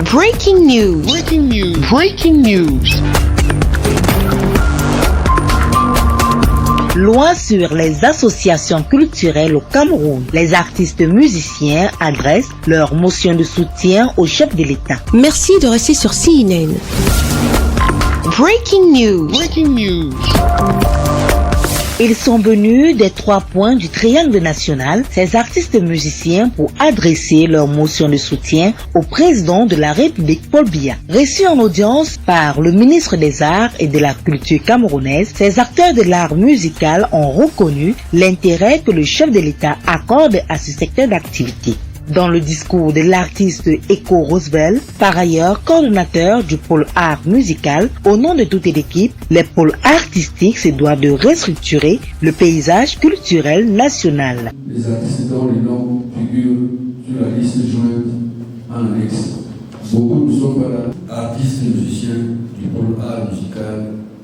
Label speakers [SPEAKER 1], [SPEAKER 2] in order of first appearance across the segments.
[SPEAKER 1] Breaking news.
[SPEAKER 2] Breaking news. Breaking news.
[SPEAKER 1] Loi sur les associations culturelles au Cameroun. Les artistes musiciens adressent leur motion de soutien au chef de l'État.
[SPEAKER 3] Merci de rester sur CNN.
[SPEAKER 1] Breaking news.
[SPEAKER 2] Breaking news.
[SPEAKER 1] Ils sont venus des 3 points du triangle national, ces artistes musiciens, pour adresser leur motion de soutien au président de la République, Paul Biya. Reçus en audience par le ministre des Arts et de la Culture camerounaise, ces acteurs de l'art musical ont reconnu l'intérêt que le chef de l'État accorde à ce secteur d'activité. Dans le discours de l'artiste Echo Roosevelt, par ailleurs coordonnateur du pôle art musical, au nom de toute l'équipe, les pôles artistiques se doivent de restructurer le paysage culturel national.
[SPEAKER 4] Les artistes dont les noms figurent sur la liste jointe en annexe. Beaucoup ne sont pas là. Artistes et musiciens du pôle art musical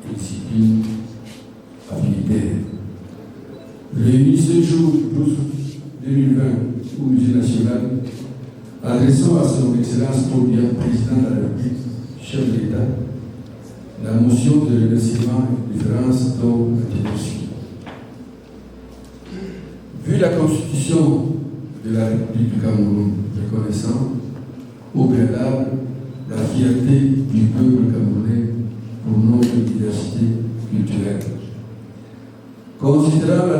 [SPEAKER 4] et discipline affinitaire. Réunis ce jour 12 2020 au Musée national, adressant à son Excellence Paul Biya, président de la République, chef de l'État, la motion de remerciement et de différence dont a été reçue. Vu la Constitution de la République du Cameroun reconnaissant au préalable la fierté du peuple camerounais pour notre diversité culturelle, considérant la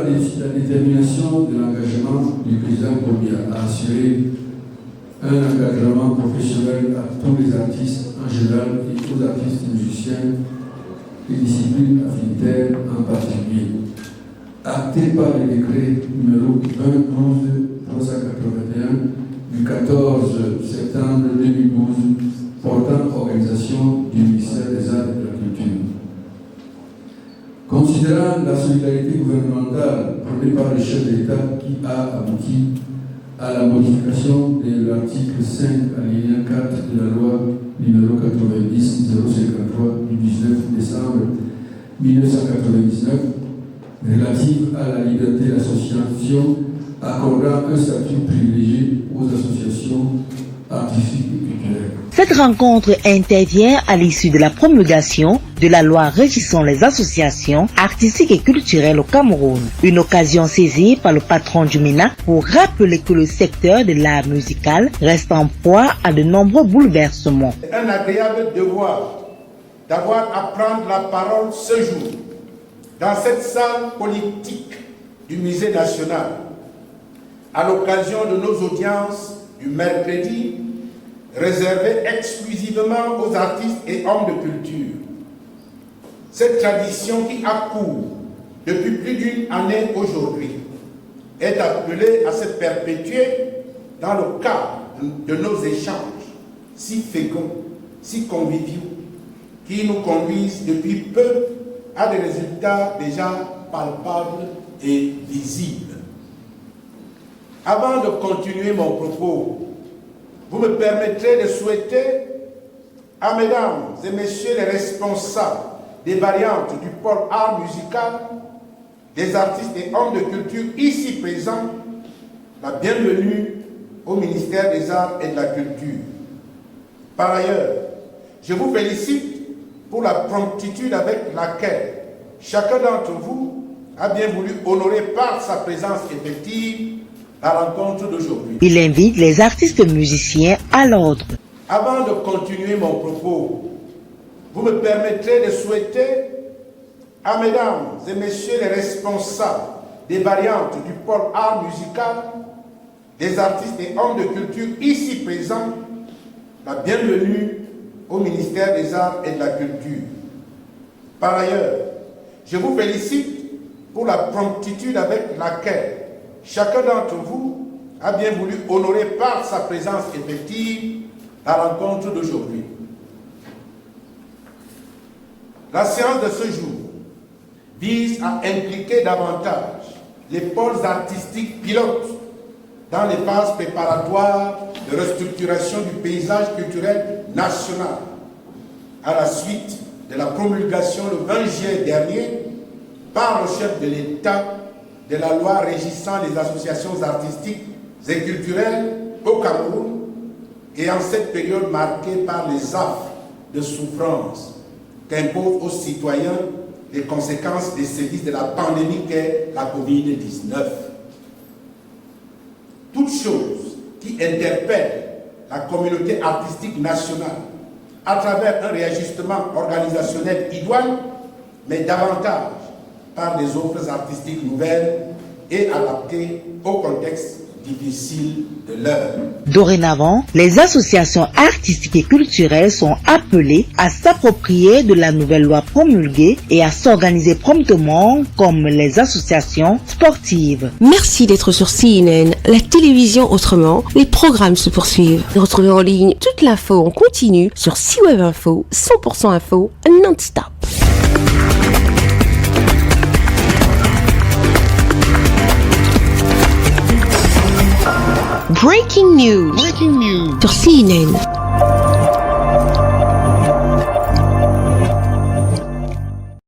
[SPEAKER 4] détermination de l'engagement du président Paul Biya à assurer un engagement professionnel à tous les artistes en général et aux artistes musiciens et disciplines affinitaires en particulier, acté par le décret numéro 2012-381 du 14 septembre 2012 portant organisation du ministère des Arts et de la Culture. Considérant la solidarité gouvernementale prônée par le chef de l'État qui a abouti à la modification de l'article 5 alinéa 4 de la loi numéro 90-053 du 19 décembre 1999 relative à la liberté d'association, accordant un statut privilégié aux associations artistiques et culturelles.
[SPEAKER 1] Cette rencontre intervient à l'issue de la promulgation de la loi régissant les associations artistiques et culturelles au Cameroun. Une occasion saisie par le patron du MENA pour rappeler que le secteur de l'art musical reste en proie à de nombreux bouleversements.
[SPEAKER 5] C'est un agréable devoir d'avoir à prendre la parole ce jour dans cette salle politique du Musée national à l'occasion de nos audiences du mercredi réservées exclusivement aux artistes et hommes de culture. Cette tradition qui a cours depuis plus d'une année aujourd'hui est appelée à se perpétuer dans le cadre de nos échanges si féconds, si conviviaux, qui nous conduisent depuis peu à des résultats déjà palpables et visibles. Avant de continuer mon propos, vous me permettrez de souhaiter à mesdames et messieurs les responsables des variantes du pôle art musical, des artistes et hommes de culture ici présents, la bienvenue au ministère des Arts et de la Culture. Par ailleurs, je vous félicite pour la promptitude avec laquelle chacun d'entre vous a bien voulu honorer par sa présence effective la rencontre d'aujourd'hui.
[SPEAKER 1] Il invite les artistes musiciens à l'ordre.
[SPEAKER 5] Avant de continuer mon propos, vous me permettrez de souhaiter à mesdames et messieurs les responsables des variantes du pôle art musical, des artistes et hommes de culture ici présents, la bienvenue au ministère des Arts et de la Culture. Par ailleurs, je vous félicite pour la promptitude avec laquelle chacun d'entre vous a bien voulu honorer par sa présence effective la rencontre d'aujourd'hui. La séance de ce jour vise à impliquer davantage les pôles artistiques pilotes dans les phases préparatoires de restructuration du paysage culturel national à la suite de la promulgation le 20 juillet dernier par le chef de l'État de la loi régissant les associations artistiques et culturels au Cameroun et en cette période marquée par les affres de souffrance qu'imposent aux citoyens les conséquences des sévices de la pandémie qu'est la Covid-19. Toute chose qui interpelle la communauté artistique nationale à travers un réajustement organisationnel idoine, mais davantage par des offres artistiques nouvelles et adaptées au contexte difficile de l'heure.
[SPEAKER 1] Dorénavant, les associations artistiques et culturelles sont appelées à s'approprier de la nouvelle loi promulguée et à s'organiser promptement comme les associations sportives.
[SPEAKER 3] Merci d'être sur CNN, la télévision autrement. Les programmes se poursuivent. Retrouvez en ligne toute l'info en continu sur C-Web Info, 100% info, non-stop.
[SPEAKER 2] Breaking news. Breaking news.
[SPEAKER 3] Sur CNN.